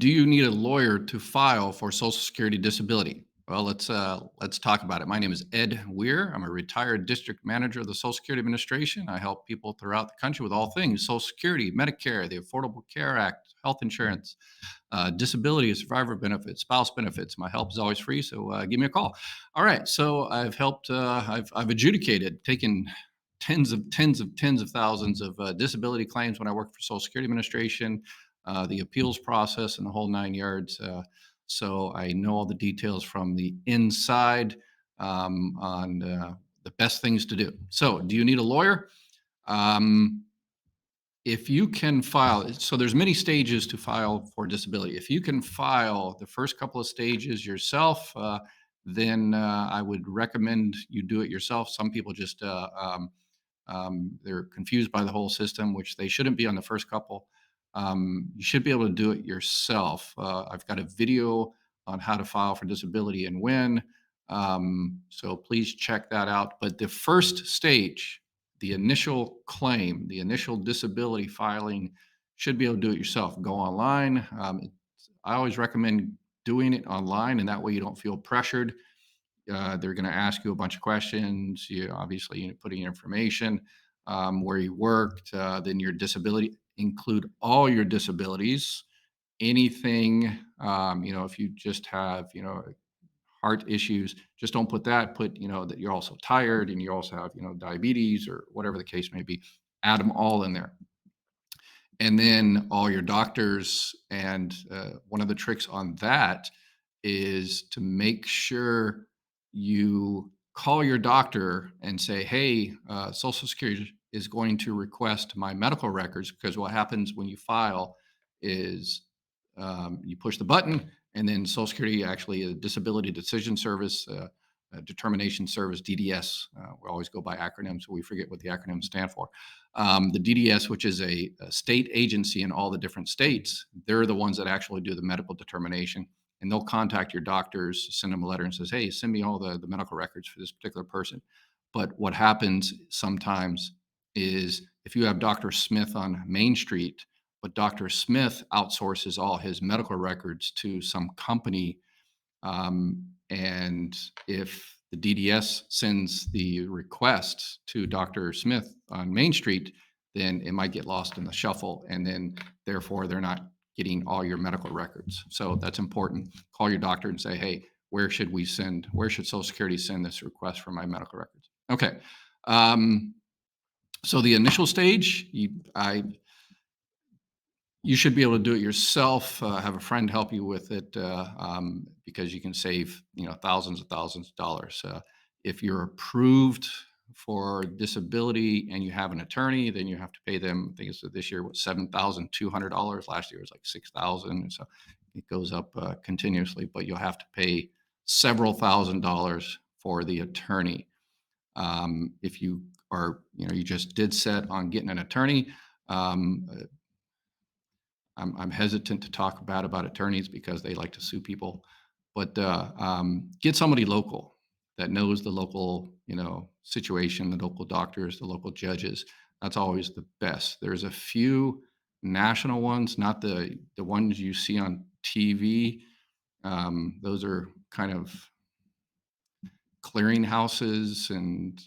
Do you need a lawyer to file for Social Security disability? Well, let's talk about it. My name is Ed Weir. I'm a retired district manager of the Social Security Administration. I help people throughout the country with all things Social Security, Medicare, the Affordable Care Act, health insurance, disability, survivor benefits, spouse benefits. My help is always free, so give me a call. All right, so I've helped. I've adjudicated, taken tens of thousands of disability claims when I worked for Social Security Administration, the appeals process, and the whole 9 yards. So I know all the details from the inside on the best things to do. So, do you need a lawyer? Um, if you can file, so there's many stages to file for disability. If you can file the first couple of stages yourself, then I would recommend you do it yourself. Some people just they're confused by the whole system, which they shouldn't be on the first couple. You should be able to do it yourself. I've got a video on how to file for disability and when. So please check that out. But the first stage, the initial claim, the initial disability filing, should be able to do it yourself. Go online. I always recommend doing it online, and that way you don't feel pressured. They're going to ask you a bunch of questions. You obviously put in your information, where you worked, then your disability, include all your disabilities, anything. If you just have heart issues, just don't put that. Put that you're also tired and you also have diabetes or whatever the case may be. Add them all in there, and then all your doctors. And one of the tricks on that is to make sure you call your doctor and say, hey, Social Security is going to request my medical records, because what happens when you file is you push the button, and then Social Security, actually a Disability Decision Service, Determination Service, DDS. We always go by acronyms, so we forget what the acronyms stand for. The DDS, which is a state agency in all the different states, they're the ones that actually do the medical determination, and they'll contact your doctors, send them a letter and says, hey, send me all the medical records for this particular person. But what happens sometimes is if you have Dr. Smith on Main Street, but Dr. Smith outsources all his medical records to some company, and if the DDS sends the request to Dr. Smith on Main Street, then it might get lost in the shuffle, and then therefore they're not getting all your medical records. So that's important. Call your doctor and say, hey, where should Social Security send this request for my medical records? Okay. So the initial stage, you should be able to do it yourself. Have a friend help you with it, because you can save thousands of dollars. If you're approved for disability and you have an attorney, then you have to pay them. I think it's this year was $7,200. Last year was like $6,000. So it goes up continuously, but you'll have to pay several $1,000s for the attorney. If you are, you just did set on getting an attorney. I'm hesitant to talk bad about attorneys because they like to sue people, but get somebody local that knows the local, situation, the local doctors, the local judges. That's always the best. There's a few national ones, not the ones you see on TV. Those are kind of clearinghouses, and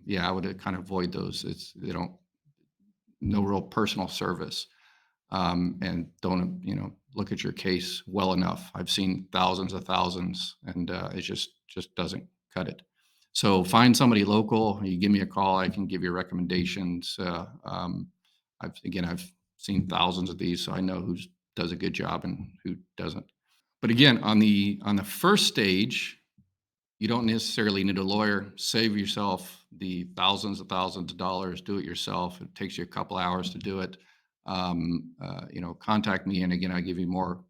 yeah, I would kind of avoid those. They don't no real personal service, and don't look at your case well enough. I've seen thousands of thousands, and it just doesn't cut it. So find somebody local. You give me a call, I can give you recommendations. I've seen thousands of these, so I know who does a good job and who doesn't. But again, on the first stage, you don't necessarily need a lawyer. Save yourself the thousands of dollars. Do it yourself. It takes you a couple hours to do it. Contact me, and again, I give you more,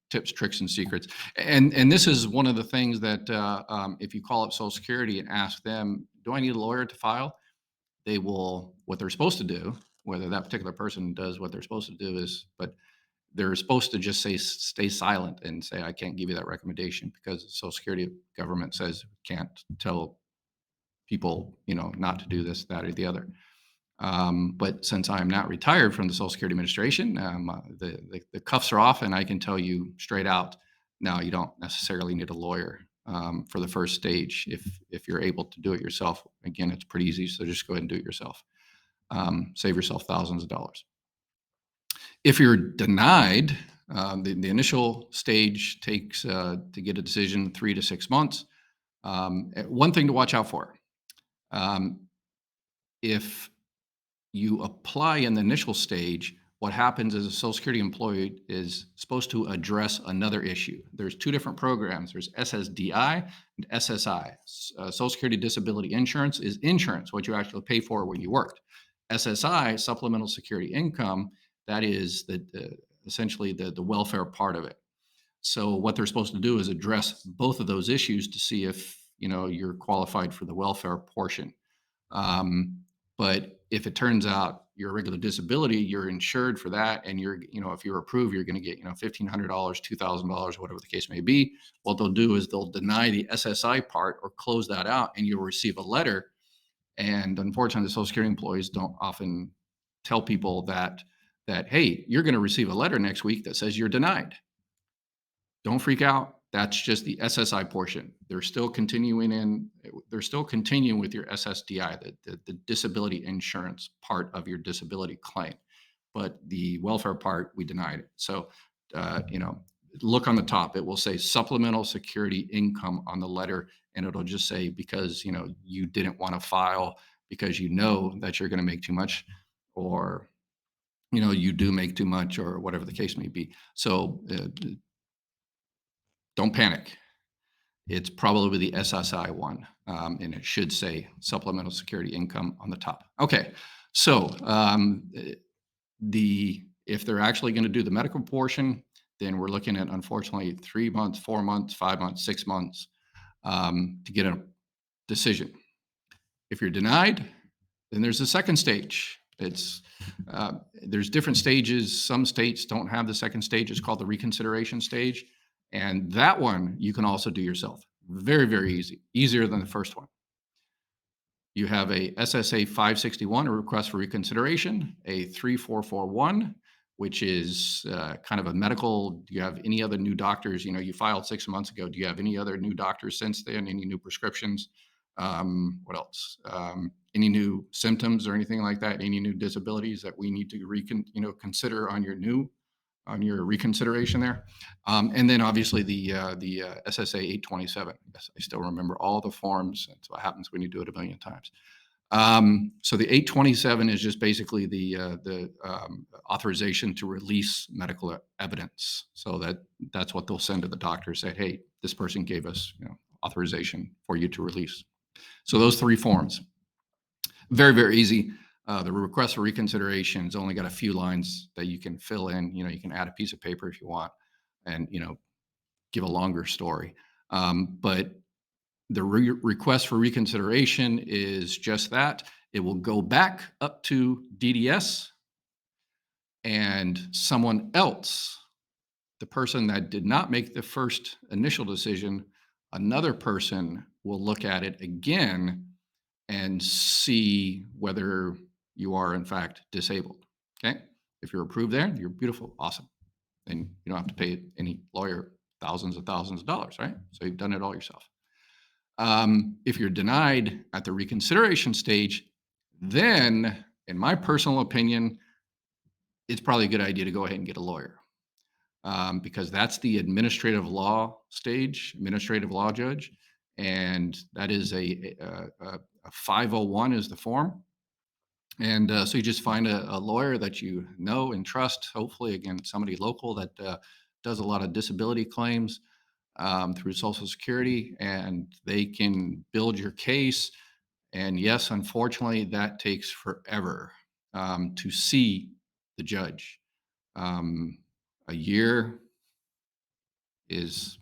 tips, tricks, and secrets. And this is one of the things that if you call up Social Security and ask them, "Do I need a lawyer to file?" They will what they're supposed to do. Whether that particular person does what they're supposed to do is, but they're supposed to just stay silent and say, I can't give you that recommendation, because the Social Security government says we can't tell people, not to do this, that, or the other. But since I'm not retired from the Social Security Administration, the cuffs are off, and I can tell you straight out, now you don't necessarily need a lawyer for the first stage if you're able to do it yourself. Again, it's pretty easy, so just go ahead and do it yourself. Save yourself thousands of dollars. If you're denied, the initial stage takes to get a decision 3 to 6 months. One thing to watch out for: um, if you apply in the initial stage, what happens is a Social Security employee is supposed to address another issue. There's two different programs. There's SSDI and SSI. Social Security Disability Insurance is insurance, what you actually pay for when you worked. SSI, Supplemental Security Income, that is essentially the welfare part of it. So what they're supposed to do is address both of those issues to see if you're qualified for the welfare portion. Um, but if it turns out you're a regular disability, you're insured for that, and if you're approved, you're going to get $1,500, $2,000, whatever the case may be. What they'll do is they'll deny the SSI part or close that out, and you'll receive a letter. And unfortunately, the Social Security employees don't often tell people that hey, you're going to receive a letter next week that says you're denied. Don't freak out. That's just the SSI portion. They're still continuing with your SSDI, the disability insurance part of your disability claim. But the welfare part, we denied it. So, look on the top. It will say supplemental security income on the letter, and it'll just say because you didn't want to file because that you're going to make too much, or you do make too much, or whatever the case may be. So don't panic. It's probably the SSI one, and it should say supplemental security income on the top. Okay, so if they're actually going to do the medical portion, then we're looking at, unfortunately, 3 months, 4 months, 5 months, 6 months to get a decision. If you're denied, then there's a second stage. There's different stages. Some states don't have the second stage. It's called the reconsideration stage. And that one you can also do yourself. Very, very easy. Easier than the first one. You have a SSA 561, a request for reconsideration, a 3441, which is kind of a medical. Do you have any other new doctors? You filed 6 months ago. Do you have any other new doctors since then? Any new prescriptions? What else? Any new symptoms or anything like that? Any new disabilities that we need to consider on your reconsideration there? And then obviously the SSA 827. Yes, I still remember all the forms. That's what happens when you do it a million times. So the 827 is just basically the authorization to release medical evidence. So that's what they'll send to the doctor, say, hey, this person gave us authorization for you to release. So those three forms, very, very easy. The request for reconsideration has only got a few lines that you can fill in. You can add a piece of paper if you want, and give a longer story. But the request for reconsideration is just that. It will go back up to DDS, and someone else, the person that did not make the first initial decision, another person will look at it again and see whether you are in fact disabled. Okay. If you're approved there, you're beautiful, awesome. And you don't have to pay any lawyer thousands of dollars, right? So you've done it all yourself. If you're denied at the reconsideration stage, then, in my personal opinion, it's probably a good idea to go ahead and get a lawyer, because that's the administrative law stage, administrative law judge, and that is a 501 is the form. And so you just find a lawyer that you know and trust, hopefully, again, somebody local that does a lot of disability claims through Social Security, and they can build your case. And yes, unfortunately, that takes forever to see the judge. A year is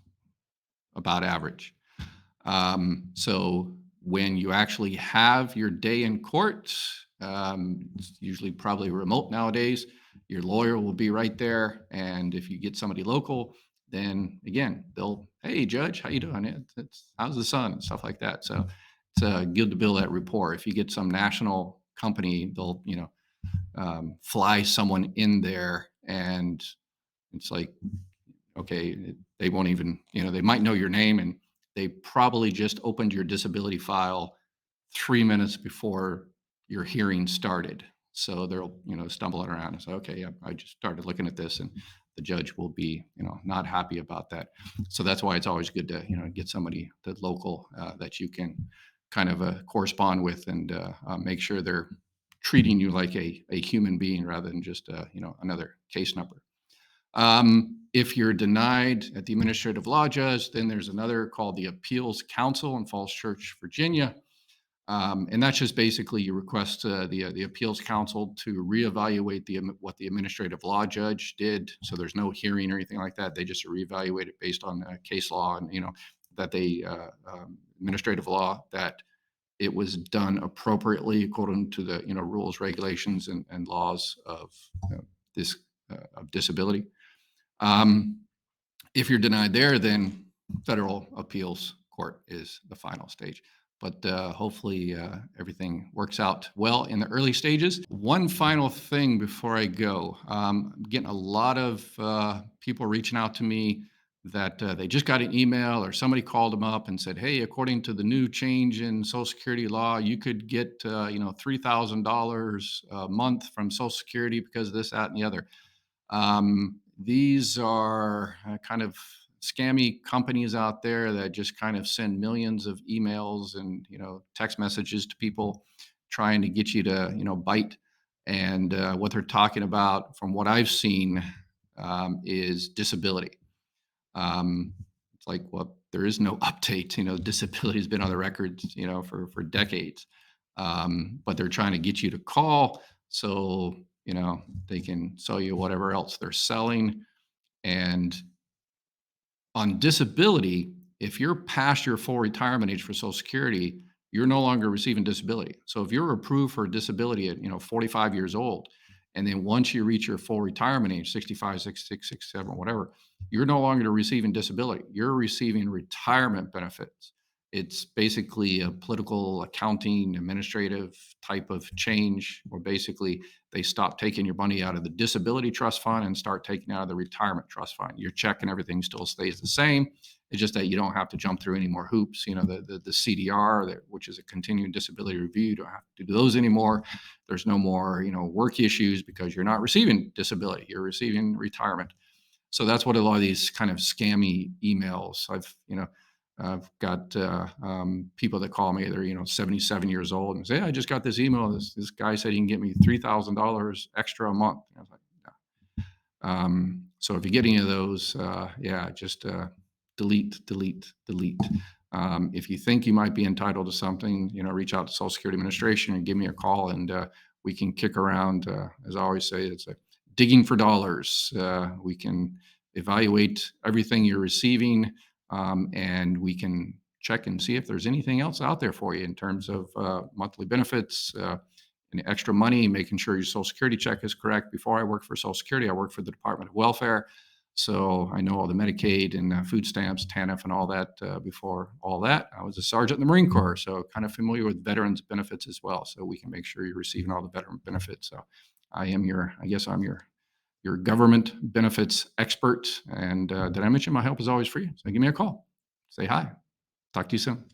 about average. So when you actually have your day in court, it's usually probably remote nowadays, your lawyer will be right there. And if you get somebody local, then again, hey, judge, how you doing? How's the sun and stuff like that. So it's good to build that rapport. If you get some national company, they'll, fly someone in there, and it's like, okay, they won't even, they might know your name, and they probably just opened your disability file 3 minutes before your hearing started. So they'll, stumbling around and say, okay, yeah, I just started looking at this, and the judge will be, not happy about that. So that's why it's always good to, get somebody that local that you can kind of correspond with, and make sure they're treating you like a human being rather than just, another case number. If you're denied at the administrative law judge, then there's another called the Appeals Council in Falls Church, Virginia. And that's just basically you request the appeals council to reevaluate what the administrative law judge did. So there's no hearing or anything like that. They just reevaluate it based on case law, and that they administrative law, that it was done appropriately according to the rules, regulations, and laws of this of disability. Um, if you're denied there, then federal appeals court is the final stage. But hopefully everything works out well in the early stages. One final thing before I go. I'm getting a lot of people reaching out to me that they just got an email, or somebody called them up and said, hey, according to the new change in Social Security law, you could get $3,000 a month from Social Security because of this, that, and the other. These are kind of scammy companies out there that just kind of send millions of emails and text messages to people, trying to get you to bite. And what they're talking about, from what I've seen, is disability. It's like, well, there is no update. Disability has been on the records for decades. But they're trying to get you to call, so they can sell you whatever else they're selling. And on disability, if you're past your full retirement age for Social Security, you're no longer receiving disability. So if you're approved for disability at 45 years old, and then once you reach your full retirement age, 65, 66, 67, whatever, you're no longer receiving disability. You're receiving retirement benefits. It's basically a political, accounting, administrative type of change, where basically they stop taking your money out of the disability trust fund and start taking it out of the retirement trust fund. Your check and everything still stays the same. It's just that you don't have to jump through any more hoops. The CDR, which is a continuing disability review, you don't have to do those anymore. There's no more, work issues, because you're not receiving disability. You're receiving retirement. So that's what a lot of these kind of scammy emails. I've got people that call me. They're 77 years old and say, hey, I just got this email. This guy said he can get me $3,000 extra a month. I was like, so if you get any of those, just delete, delete, delete. If you think you might be entitled to something, reach out to Social Security Administration and give me a call, and we can kick around. As I always say, it's a digging for dollars. We can evaluate everything you're receiving, and we can check and see if there's anything else out there for you in terms of monthly benefits, and extra money, making sure your Social Security check is correct. Before I worked for Social Security, I worked for the Department of Welfare. So I know all the Medicaid and food stamps, TANF, and all that. Before all that, I was a sergeant in the Marine Corps, so kind of familiar with veterans benefits as well. So we can make sure you're receiving all the veteran benefits. So I'm your government benefits expert. And did I mention my help is always free? So give me a call. Say hi. Talk to you soon.